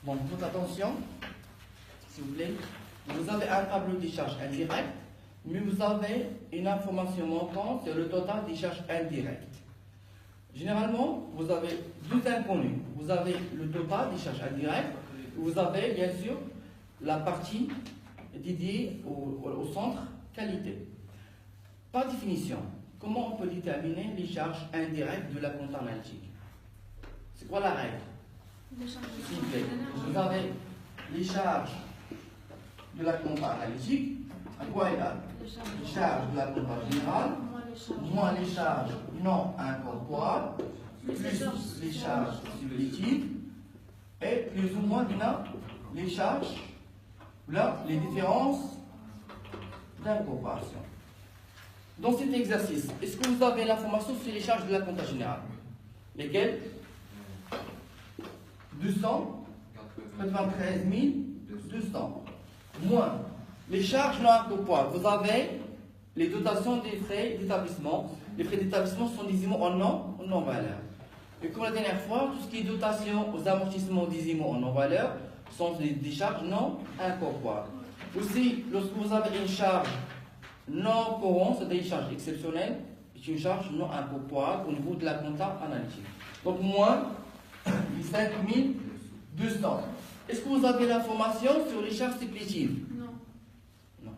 Donc, toute attention, s'il vous plaît. Vous avez un tableau des charges indirectes, mais vous avez une information manquante sur le total des charges indirectes. Généralement, vous avez deux inconnus. Vous avez le total des charges indirectes, vous avez bien sûr la partie dédiée au centre qualité. Par définition, comment on peut déterminer les charges indirectes de la compta analytique? C'est quoi la règle? S'il vous plaît, vous avez les charges de la compta analytique, à quoi égale? Les charges de la compta générale, moins les charges non incorporables, plus les charges supplétives, et plus ou moins les charges, là, les différences d'incorporation. Dans cet exercice, est-ce que vous avez l'information sur les charges de la compta générale? Lesquelles? 293 200. Moins les charges non incorporables. Vous avez les dotations des frais d'établissement. Les frais d'établissement sont décimaux en non-valeur. Et comme la dernière fois, tout ce qui est dotation aux amortissements décimaux en non-valeur sont des charges non incorporables. Aussi, lorsque vous avez une charge non courante, c'est-à-dire une charge exceptionnelle, c'est une charge non incorporable au niveau de la compta analytique. Donc, moins les 5200. Est-ce que vous avez l'information sur les charges supplétives? Non.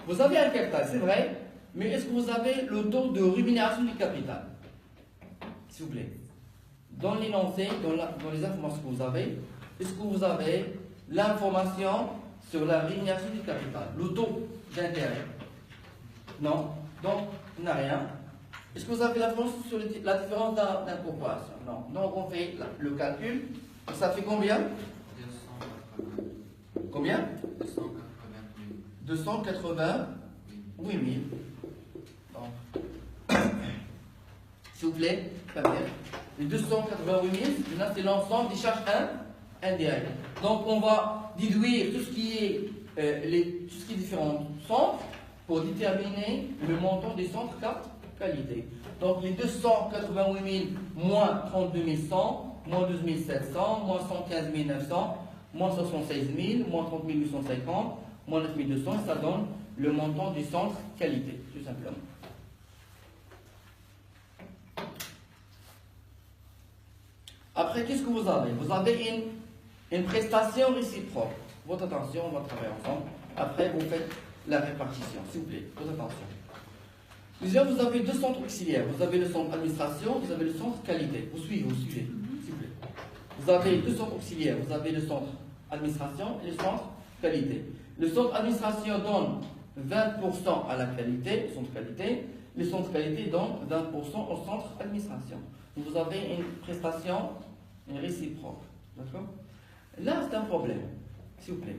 Vous avez un capital, c'est vrai, mais est-ce que vous avez le taux de rémunération du capital? S'il vous plaît. Dans l'énoncé, dans les informations que vous avez, est-ce que vous avez l'information sur la rémunération du capital, le taux d'intérêt? Non. Donc, il n'y a rien. Est-ce que vous avez l'information sur la différence d'incorporation? Non. Donc, on fait le calcul. Ça fait combien? 280. Combien? 288 000. 288 000. Donc, s'il vous plaît, très bien. Les 288 000, là, c'est l'ensemble des charges indirectes. Donc, on va déduire tout ce qui est différents centres pour déterminer le montant des centres qualité. Donc, les 288 000 moins 32 100, moins 12 700, moins 115 900, moins 76 000, moins 30 850, moins 9 200, ça donne le montant du centre qualité, tout simplement. Après, qu'est-ce que vous avez? Vous avez une prestation réciproque. Votre attention, on va travailler ensemble. Après, vous faites la répartition, s'il vous plaît. Votre attention. Déjà, vous avez deux centres auxiliaires. Vous avez le centre administration, vous avez le centre qualité. Vous suivez, s'il vous plaît. Vous avez deux centres auxiliaires. Vous avez le centre administration et le centre qualité. Le centre administration donne 20% à la qualité, au centre qualité. Le centre qualité donne 20% au centre administration. Vous avez une prestation réciproque. D'accord? Là, c'est un problème. S'il vous plaît.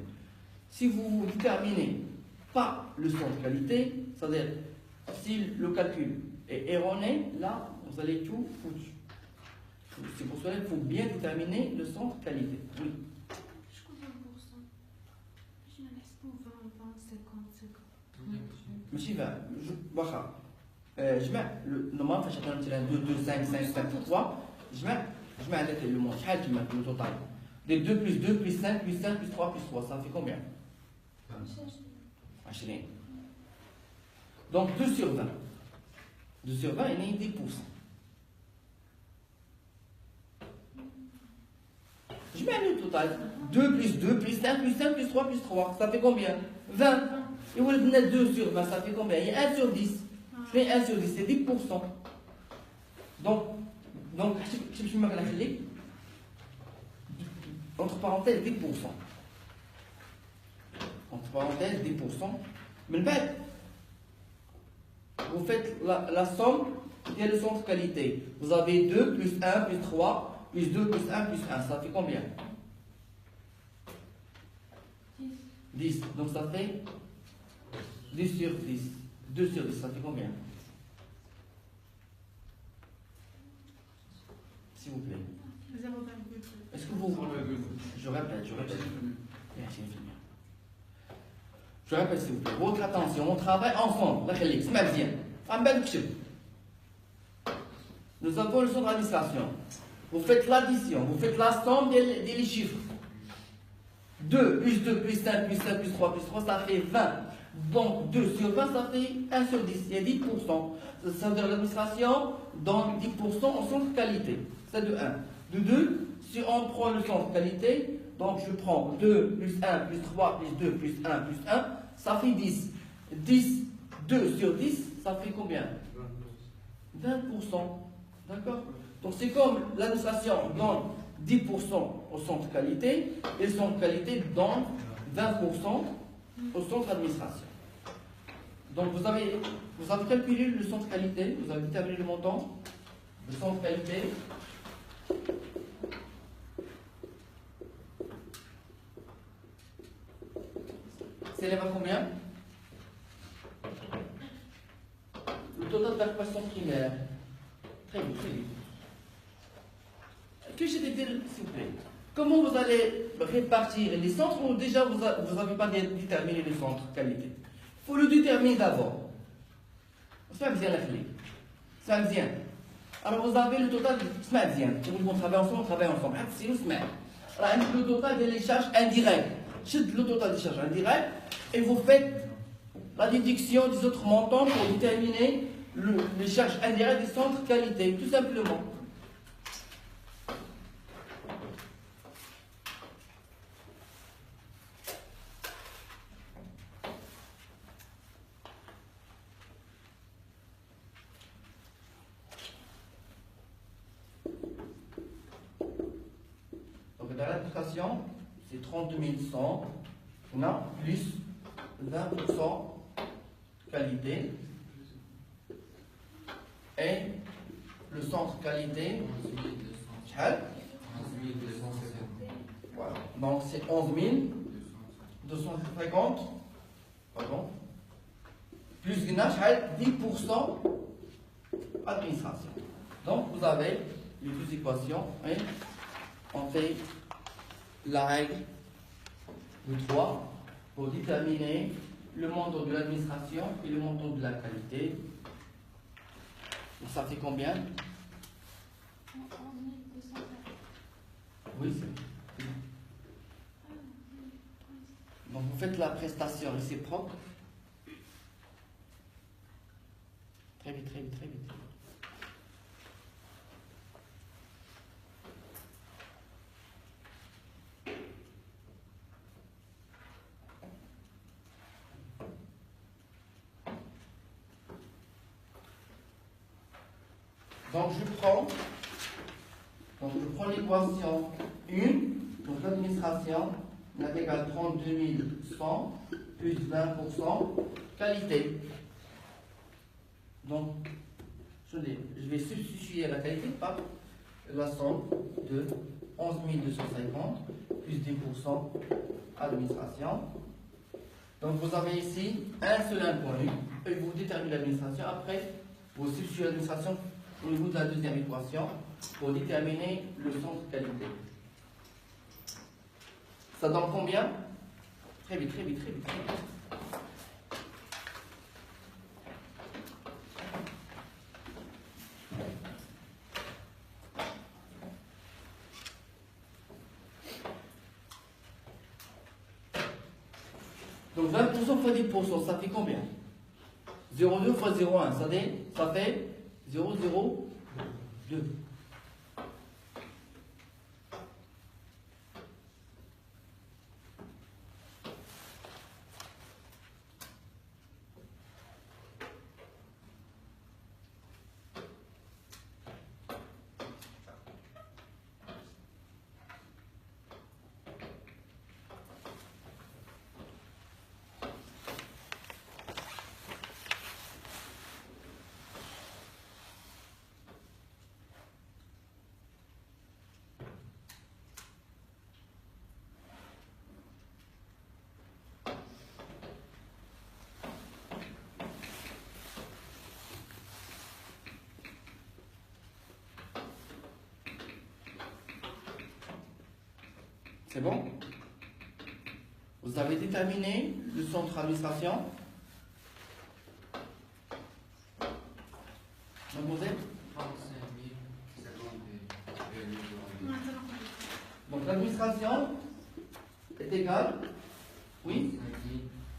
Si vous déterminez pas le centre qualité, c'est-à-dire si le calcul est erroné, là, vous allez tout foutre. C'est pour cela qu'il faut bien déterminer le centre qualité. Oui. Je compte 20%. Je ne laisse pas 20, 20, 50, 50. Monsieur va, je mets le normal, je mets 2, 2, 5, 5, 5, 3. Je mets le montant, le total. Des 2 plus 2 plus 5 plus 5 plus 3 plus 3, ça fait combien? 20. Donc 2 sur 20. 2 sur 20, il y a 10%. Je mets le total. 2 plus 2 plus 5 plus 5 plus 3 plus 3. Ça fait combien? 20. Et vous venez 2 sur 20, ça fait combien? Il y a 1 sur 10. Je fais 1 sur 10, c'est 10%. Donc, je me mets entre parenthèses 10%. Entre parenthèses 10%. Mais le fait, vous faites la somme qui est le centre qualité. Vous avez 2 plus 1 plus 3 plus 2 plus 1 plus 1. Ça fait combien? 10. Donc ça fait 10 sur 10. 2 sur 10, ça fait combien? S'il vous plaît. 0,2. Est-ce que vous... Je répète. Merci, je répète s'il vous plaît. Votre attention, on travaille ensemble. Nous avons le centre d'administration. Vous faites l'addition, vous faites la somme des chiffres. 2 plus 2 plus 5 plus 5 plus 3 plus 3, ça fait 20. Donc 2 sur 20, ça fait 1 sur 10. Il y a 10%. Ça veut dire l'administration donne 10% en centre qualité. C'est de 1. De 2, si on prend le centre qualité, donc je prends 2 plus 1 plus 3 plus 2 plus 1 plus 1, ça fait 10. 10, 2 sur 10, ça fait combien? 20%. D'accord? Donc c'est comme l'administration donne 10% au centre qualité et le centre qualité donne 20% au centre administration. Donc vous avez calculé le centre qualité, vous avez déterminé le montant, le centre qualité. S'élève à combien? Le total de la question primaire. Très vite, très vite. Que je t'ai dit, s'il vous plaît? Comment vous allez répartir les centres ou déjà vous n'avez pas déterminé le centre qualité? Il faut le déterminer d'abord. C'est bien la clé. C'est bien. Alors vous avez le total de bien. On travaille ensemble. C'est le total des charges indirectes. C'est le total des charges indirectes et vous faites la déduction des autres montants pour déterminer les charges indirectes des centres qualité, tout simplement. Donc dans l'application, c'est 32 100, non, plus 20% qualité et le centre qualité, 11 250. voilà. Donc c'est 11 250, pardon, plus 10% administration. Donc vous avez les deux équations et on fait la règle de 3 pour déterminer le montant de l'administration et le montant de la qualité. Ça fait combien? 11 250. Oui, c'est. Donc vous faites la prestation réciproque. Très vite, très vite, très vite. Donc je prends l'équation 1, donc l'administration est égale à 32 100 plus 20% qualité. Donc je vais substituer la qualité par la somme de 11 250 plus 10% administration. Donc vous avez ici un seul inconnu et vous déterminez l'administration. Après, vous substituez l'administration au niveau de la deuxième équation pour déterminer le centre qualité. Ça donne combien? Très vite, très vite, très vite, très vite. Donc 20% fois 10%, ça fait combien? 0,2 fois 0,1, ça fait 0,02. C'est bon? Vous avez déterminé le centre administration? Mademoiselle? 35 050. Maintenant, Donc l'administration est égal, oui,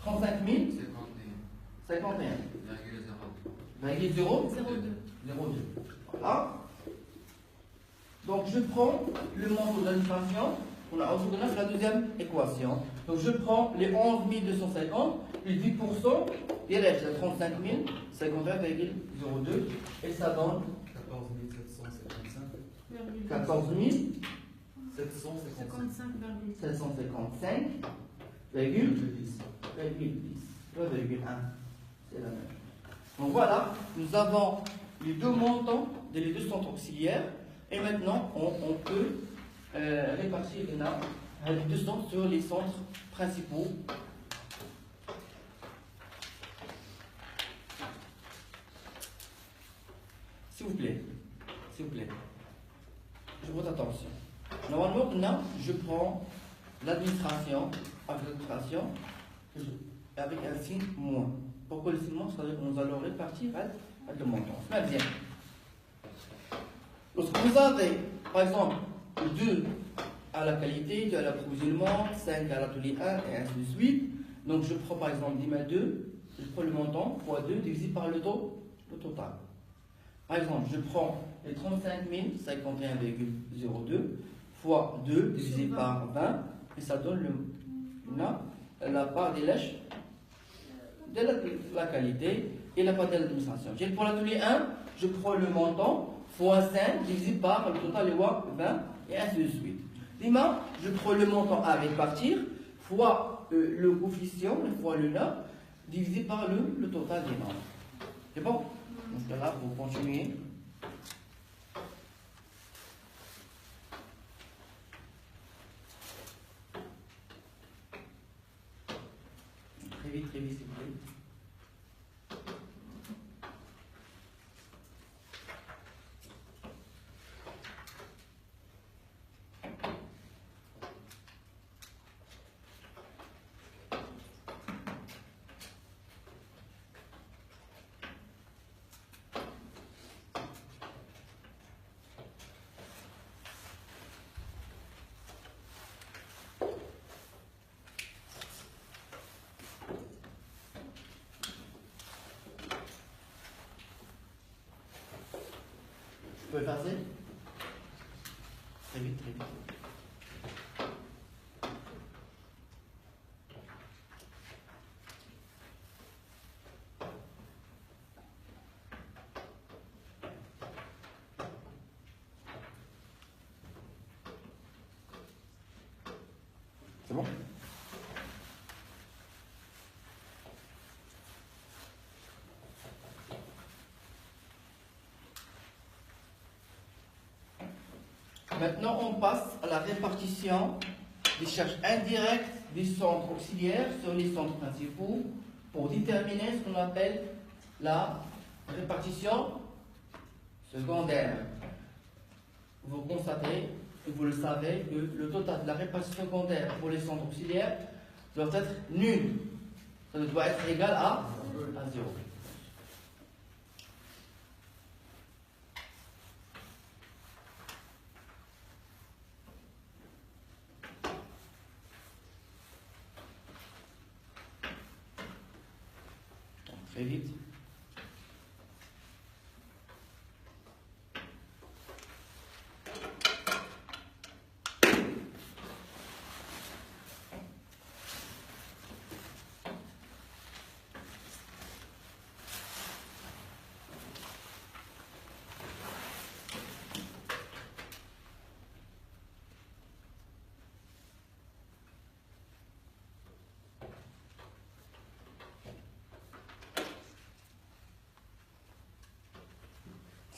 35 000, 51, 0,0, 02. Voilà. Donc je prends le montant de l'administration. On a aujourd'hui la deuxième équation. Donc je prends les 11 250 plus 10%, il reste 35 51,02 et ça donne 14 755,10. C'est la même. Donc voilà, nous avons les deux montants des deux centres auxiliaires et maintenant on peut répartir les deux centres sur les centres principaux. S'il vous plaît, je votre attention. Normalement, maintenant, je prends l'administration avec un signe moins. Pourquoi le signe moins? C'est-à-dire que nous allons répartir avec le montant. Mais bien. Lorsque vous avez, par exemple, 2 à la qualité, 2 à l'approvisionnement, 5 à l'atelier 1 et ainsi de suite. Donc je prends par exemple 10 000 2, je prends le montant fois 2 divisé par le total. Par exemple, je prends les 35 51,02 fois 2 divisé par 20 et ça donne la part des lèches de la qualité et la part de l'administration. Pour l'atelier 1, je prends le montant fois 5 divisé par le total, 20 et ainsi de suite. Demain, je prends le montant à répartir fois le coefficient, fois le nombre, divisé par le total des nombres. C'est bon? Donc là, vous continuez. Très vite, s'il vous plaît. Vous pouvez passer? Très vite, très vite. C'est bon? Maintenant, on passe à la répartition des charges indirectes des centres auxiliaires sur les centres principaux pour déterminer ce qu'on appelle la répartition secondaire. Vous constatez, et vous le savez, que le total de la répartition secondaire pour les centres auxiliaires doit être nul. Ça doit être égal à 0. Très vite.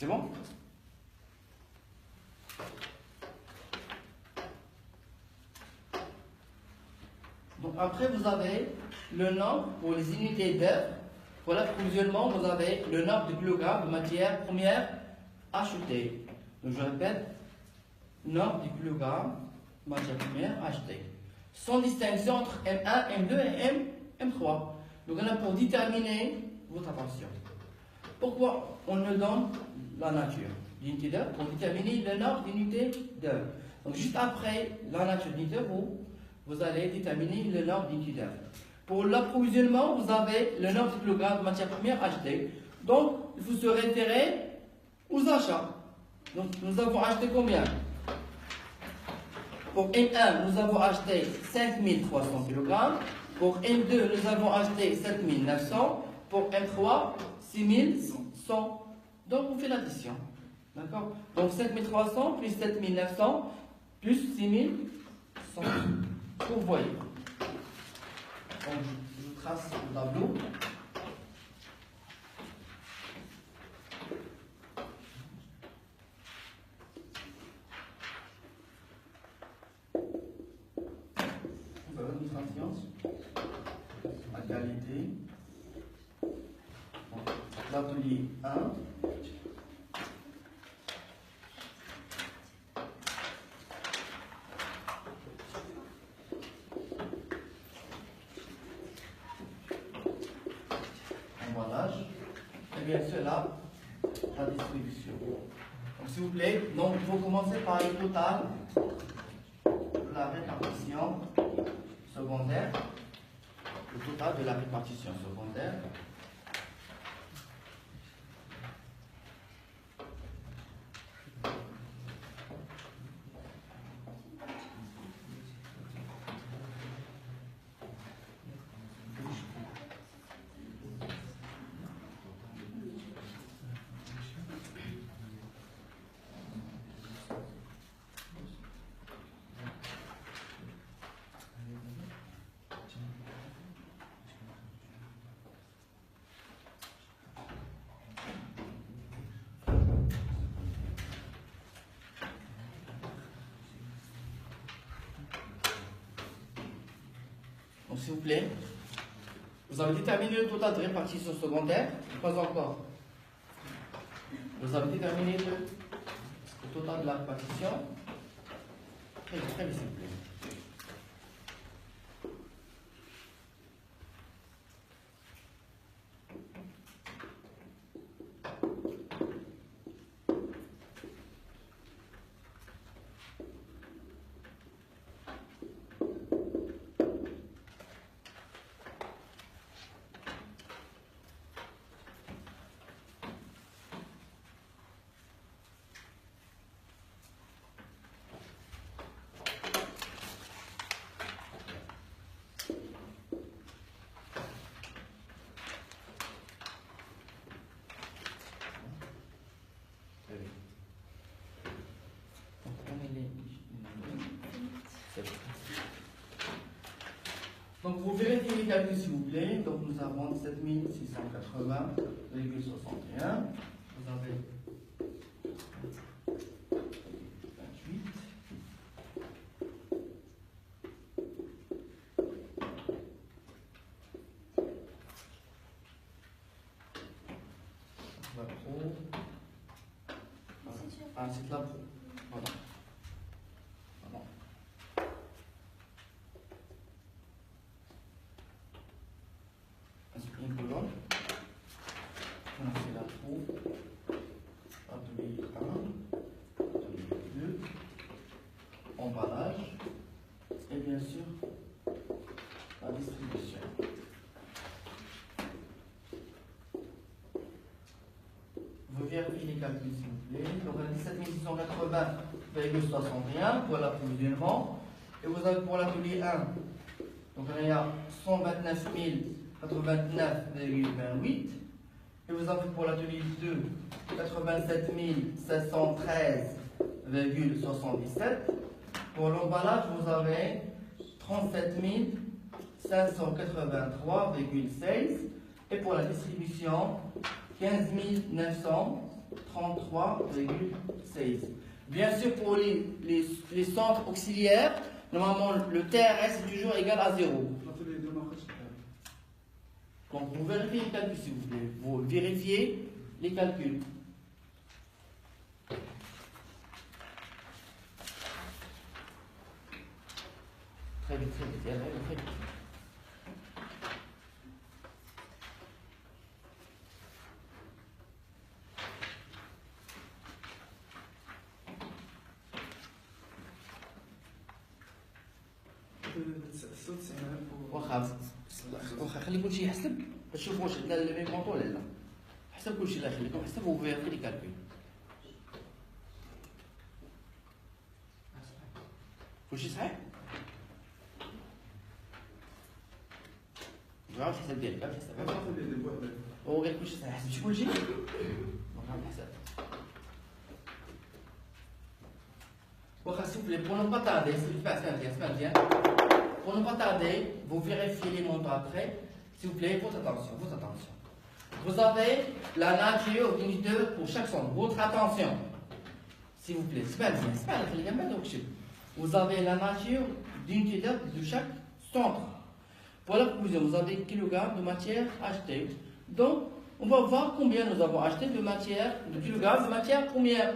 C'est bon? Donc après, vous avez le nombre pour les unités d'œuvre. Pour l'approvisionnement, vous avez le nombre de kilogrammes de matière première achetée. Donc je répète, nombre de kilogrammes de matière première achetée. Sans distinction entre M1, M2 et M3. Donc on a pour déterminer votre attention. Pourquoi on nous donne la nature d'unité d'œuvre pour déterminer le nombre d'unités d'œuvre? Donc juste après la nature d'unité d'œuvre, vous vous allez déterminer le nombre d'unitaires. Pour l'approvisionnement, vous avez le nombre de kilogrammes de matières premières achetées. Donc, il faut se référer aux achats. Donc, nous avons acheté combien? Pour M1, nous avons acheté 5300 kg. Pour M2, nous avons acheté 7900. Pour M3, 6100. Donc, on fait l'addition. D'accord? Donc, 5300 plus 7900 plus 6100. Vous voyez. Donc, je trace le tableau. L'administration, la qualité, l'atelier 1. Emballage. Et bien sûr là, la distribution. Donc s'il vous plaît, donc il faut commencer par le total de la répartition secondaire, le total de la répartition secondaire. Donc, s'il vous plaît, vous avez déterminé le total de répartition secondaire, pas encore. Vous avez déterminé le total de la répartition. Très bien, s'il vous plaît. Donc vous vérifiez les calculs s'il vous plaît. Donc nous avons 7680,61. Vous avez 28. La pro. Ah, c'est la pro. Voilà. Voilà. Une colonne. On a fait la pro. Atelier 1. Atelier 2. Emballage. Et bien sûr, la distribution. Vous vérifiez les calculs s'il vous plaît. Donc on a 17 680,61 pour l'approvisionnement. Et vous avez pour l'atelier 1, donc il y a 129 089,28. Et vous avez pour l'atelier 2, 87 713,77. Pour l'emballage, vous avez 37 583,16. Et pour la distribution, 15 933,16. Bien sûr, pour les centres auxiliaires, normalement, le TRS est toujours égal à 0. Donc, vous vérifiez les calculs, s'il vous plaît. Vous vérifiez les calculs. Très vite, très vite. Très vite. واخا خلي كلشي يحسب باش تشوفوا واش عندنا لي ميم مونطون ولا لا. حسب كلشي الله يخليكم، حسب وفيرفي لي كالكول. كلشي صحيح؟ عرفت الحساب ديالك، عرفت الحساب. هو قال كلشي صحيح، حسبتي كلشي؟ دونك عرفت الحساب. S'il vous plaît, pour ne pas tarder, pour ne pas tarder, vous vérifiez les montants après. S'il vous plaît, votre attention, votre attention. Vous avez la nature d'unité pour chaque centre. Votre attention, s'il vous plaît. Vous avez la nature d'unité de chaque centre. Pour la conclusion, vous avez kilogrammes de matière achetée. Donc, on va voir combien nous avons acheté de matière, de kilogrammes de matière première.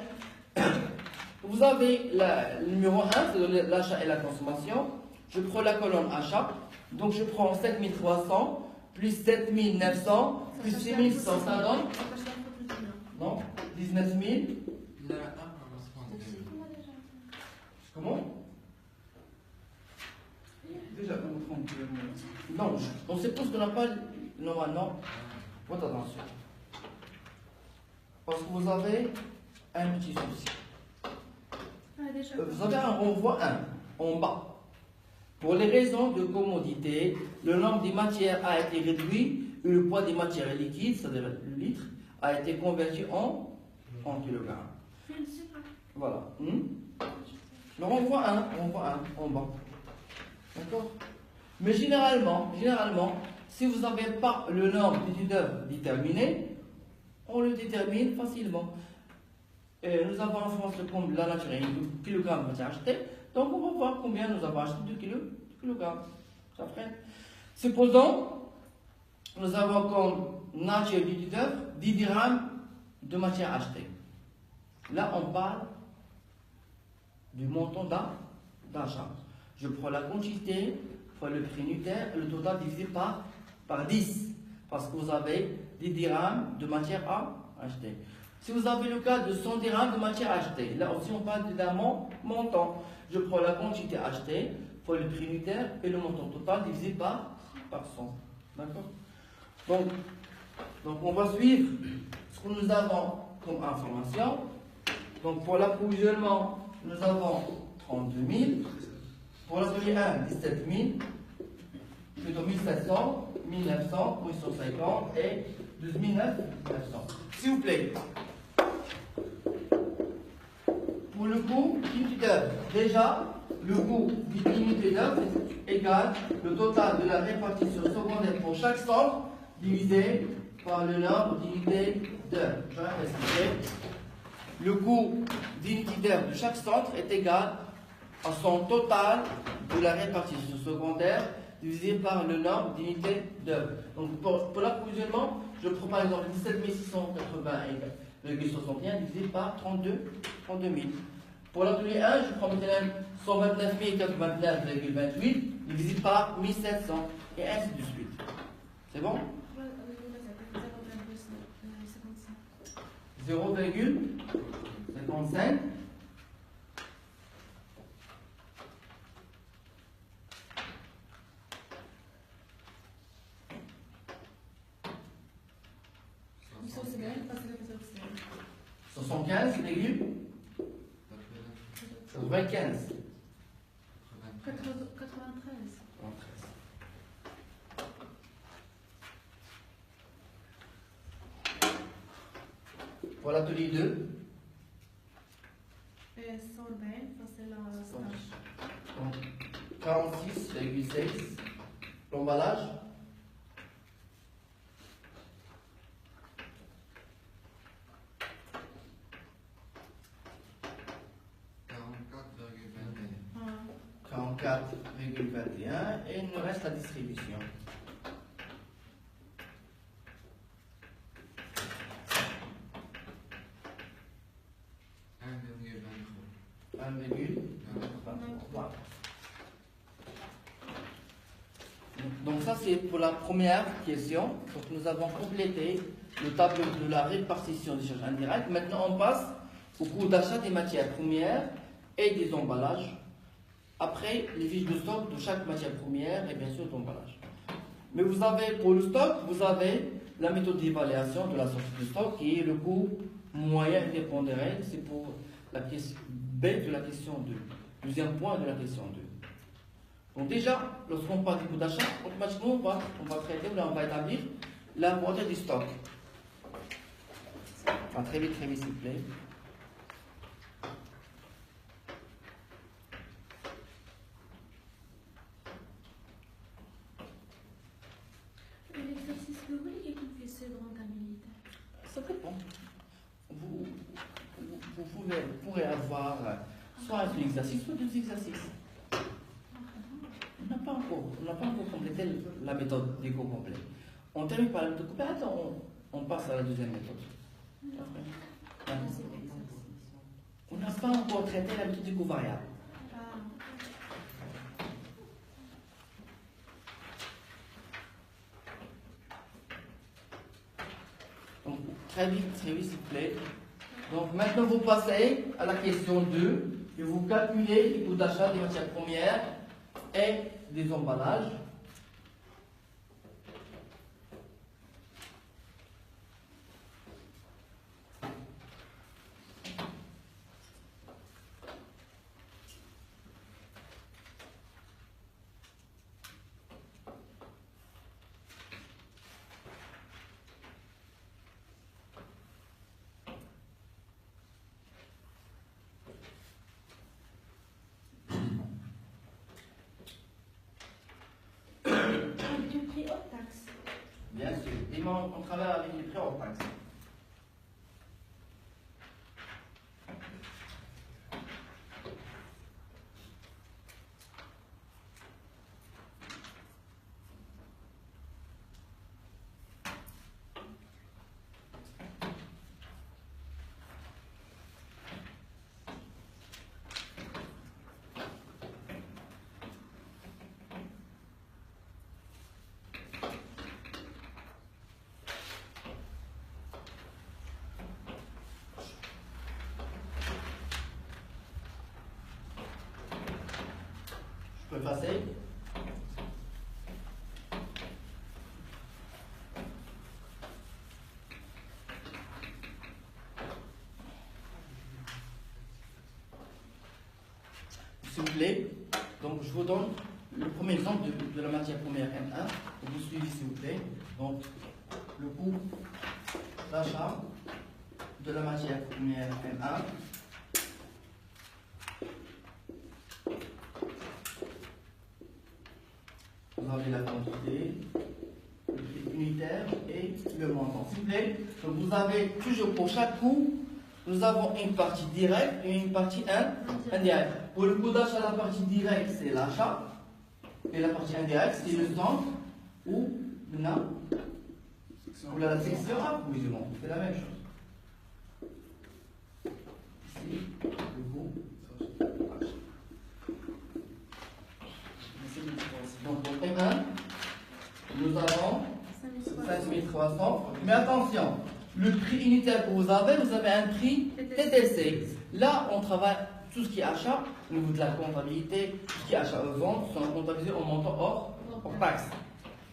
Vous avez le numéro 1, c'est l'achat et la consommation. Je prends la colonne achat. Donc je prends 7300 plus 7900 plus 6100. Ça donne non 19 000. Comment déjà, non, on suppose qu'on n'a pas normalement. Votre attention. Parce que vous avez un petit souci. Vous avez un renvoi 1 en bas. Pour les raisons de commodité, le nombre des matières a été réduit et le poids des matières liquides, c'est-à-dire le litre, a été converti en kilogrammes. Voilà. Le renvoi 1 en bas. D'accord? Mais généralement, si vous n'avez pas le nombre d'unités d'œuvre déterminé, on le détermine facilement. Nous avons en France comme la nature de kilogrammes de matière achetée, donc on va voir combien nous avons acheté de kilogrammes. Ça ferait. Supposons, nous avons comme nature d'unité d'œuvre 10 dirhams de matière achetée. Là, on parle du montant d'achat. Je prends la quantité fois le prix unitaire et le total divisé par 10, parce que vous avez 10 dirhams de matière à acheter. Si vous avez le cas de 100 dirhams de matière achetée, là aussi on parle d'un montant. Je prends la quantité achetée fois le prix unitaire et le montant total divisé par 100. D'accord? Donc on va suivre ce que nous avons comme information. Donc pour l'approvisionnement, nous avons 32 000. Pour l'atelier 1, 17 000. Plutôt 1700, 1900, 850 et 12 900. S'il vous plaît. Pour le coût d'unité d'œuvre, déjà, le coût d'une unité d'œuvre est égal le total de la répartition secondaire pour chaque centre divisé par le nombre d'unités d'œuvre. Je vais expliquer. Le coût d'unité d'œuvre de chaque centre est égal à son total de la répartition secondaire divisé par le nombre d'unités d'œuvre. Donc pour l'approvisionnement, je prends par exemple 17 680,61 divisé par 32 000. Pour l'atelier 1, je prends maintenant 129 089,28 divisé par 1700 et ainsi de suite. C'est bon? 0,55. Virgule 95. 93. Pour l'atelier 2. 140, c'est la stage. 46,6. L'emballage. 44,21 et il nous reste la distribution. Donc ça c'est pour la première question. Donc nous avons complété le tableau de la répartition des charges indirectes. Maintenant on passe au coût d'achat des matières premières et des emballages. après les fiches de stock de chaque matière première et bien sûr d'emballage. Mais vous avez, pour le stock, vous avez la méthode d'évaluation de la sortie de stock qui est le coût moyen interpondéré. C'est pour la question B de la question 2. Deuxième point de la question 2. Donc déjà, lorsqu'on parle du coût d'achat, automatiquement on va traiter, on va établir la moitié du stock. Enfin, très vite, s'il vous plaît. L'exercice théorique est confessé de rentabilité. Ça dépend. Vous pourrez avoir soit un exercice, soit deux exercices. On n'a pas encore complété la méthode d'éco complet. On termine par la méthode complet. Attends, on passe à la deuxième méthode. On n'a pas encore traité la méthode d'éco variable. Donc, très vite, s'il vous plaît. Donc, maintenant, vous passez à la question 2 et vous calculez les coûts d'achat des matières premières et des emballages. Du prix hors taxe. Bien sûr. Et on travaille avec les prix hors taxe. Je peux passer. S'il vous plaît, donc je vous donne le premier exemple de la matière première M1. Vous suivez s'il vous plaît. Donc le coût d'achat de la matière première M1. Vous avez la quantité, le prix unitaire et le montant. S'il vous plaît, donc vous avez toujours pour chaque coût, nous avons une partie directe et une partie indirecte. Pour le coût d'achat, la partie directe, c'est l'achat. Et la partie indirecte, c'est le centre ou la section approvisionnement. C'est la même chose. Ici, le coût. Donc pour M1, nous avons 5300. Mais attention, le prix unitaire que vous avez un prix TTC. Là, on travaille tout ce qui est achat, au niveau de la comptabilité, tout ce qui est achat ou vente, sont comptabilisés au montant hors taxe.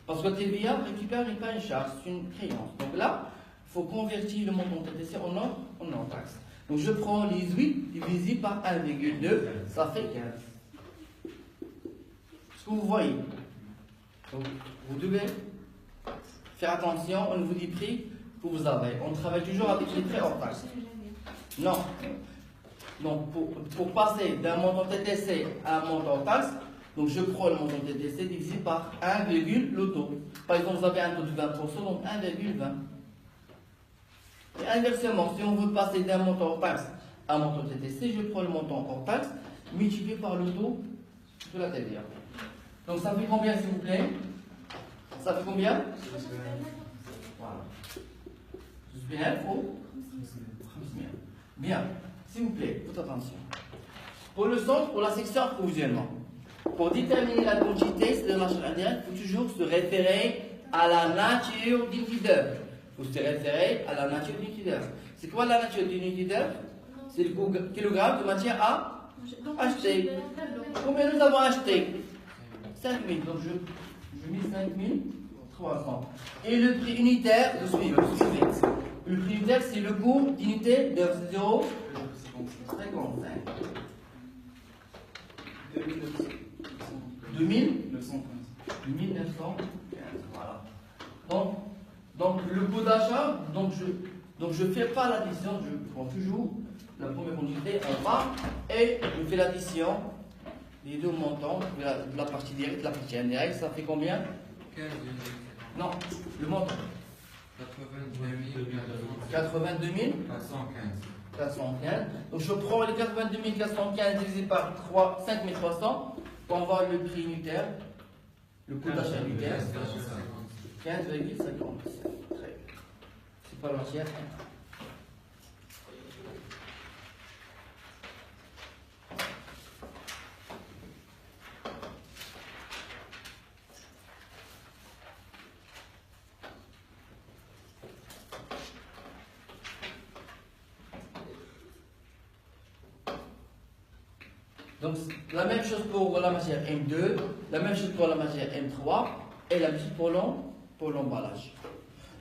Parce que TVA récupère pas une charge, c'est une créance. Donc là, il faut convertir le montant TTC en hors taxe. Donc je prends les 8 divisé par 1,2, ça fait 15. Ce que vous voyez. Donc, vous devez faire attention au niveau du prix que vous avez. On travaille toujours avec les prix hors taxe. Non. Donc, pour passer d'un montant TTC à un montant hors taxe, donc je prends le montant TTC divisé par 1, le taux. Par exemple, vous avez un taux de 20%, donc 1,20. Et inversement, si on veut passer d'un montant hors taxe à un montant TTC, je prends le montant hors taxe multiplié par le taux de la TVA. Donc ça fait combien s'il vous plaît? Ça fait combien? Voilà. Bien, faux? Bien. S'il vous plaît, toute attention. Pour le centre, pour la section approvisionnement, pour déterminer la quantité, c'est de l'achat indirect, il faut toujours se référer à la nature d'unité d'œuvre. Il faut se référer à la nature d'unité d'œuvre. C'est quoi la nature d'unité d'œuvre? C'est le kilogramme de matière à Donc, Acheter. Combien nous avons acheté? 5 000. Donc je mets 5 300. Et le prix unitaire, vous suivez. Le prix unitaire, c'est le coût d'unité de 0,55. 2915. Voilà. Donc le coût d'achat, donc je fais pas l'addition, je prends toujours la première unité en bas et je fais l'addition des deux montants, de la partie directe et de la partie indirecte. Ça fait combien? 15 Non, le montant. 82 415. Donc je prends les 82 415 divisé par 5 300 pour avoir le prix unitaire, le coût d'achat unitaire. 15,57. C'est pas l'entière. Donc la même chose pour la matière M2, la même chose pour la matière M3 et la même chose pour l'emballage.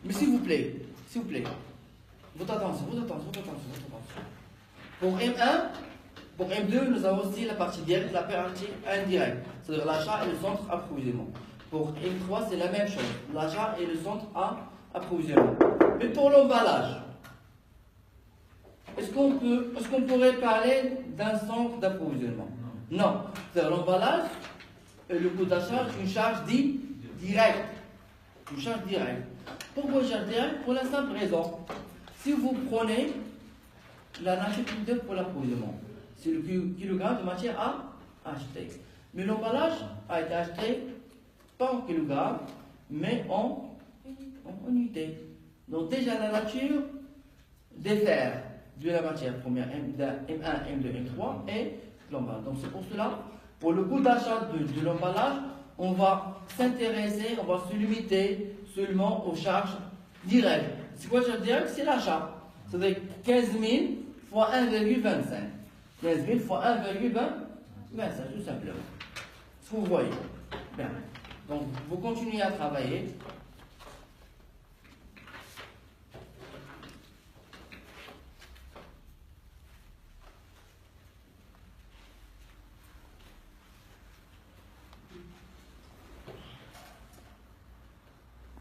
Mais s'il vous plaît, votre attention. Pour M1, pour M2, nous avons aussi la partie directe, la partie indirecte, c'est-à-dire l'achat et le centre d'approvisionnement. Pour M3, c'est la même chose, l'achat et le centre d'approvisionnement. Mais pour l'emballage, est-ce qu'on pourrait parler d'un centre d'approvisionnement? Non. C'est-à-dire l'emballage, le coût d'achat, une charge directe. Une charge directe. Pourquoi une charge directe? Pour la simple raison. Si vous prenez la nature pour l'approvisionnement, c'est le kilogramme de matière à acheter. Mais l'emballage a été acheté pas en kilogramme, mais en unité. Donc déjà la nature diffère de la matière première M1, M2, M3 et l'emballage. Donc c'est pour cela, pour le coût d'achat de l'emballage, on va s'intéresser, on va se limiter seulement aux charges directes. C'est quoi la charge directe? C'est l'achat. C'est-à-dire 15 000 fois 1,25. 15 000 fois 1,25, tout simplement. Ce que vous voyez. Bien. Donc vous continuez à travailler.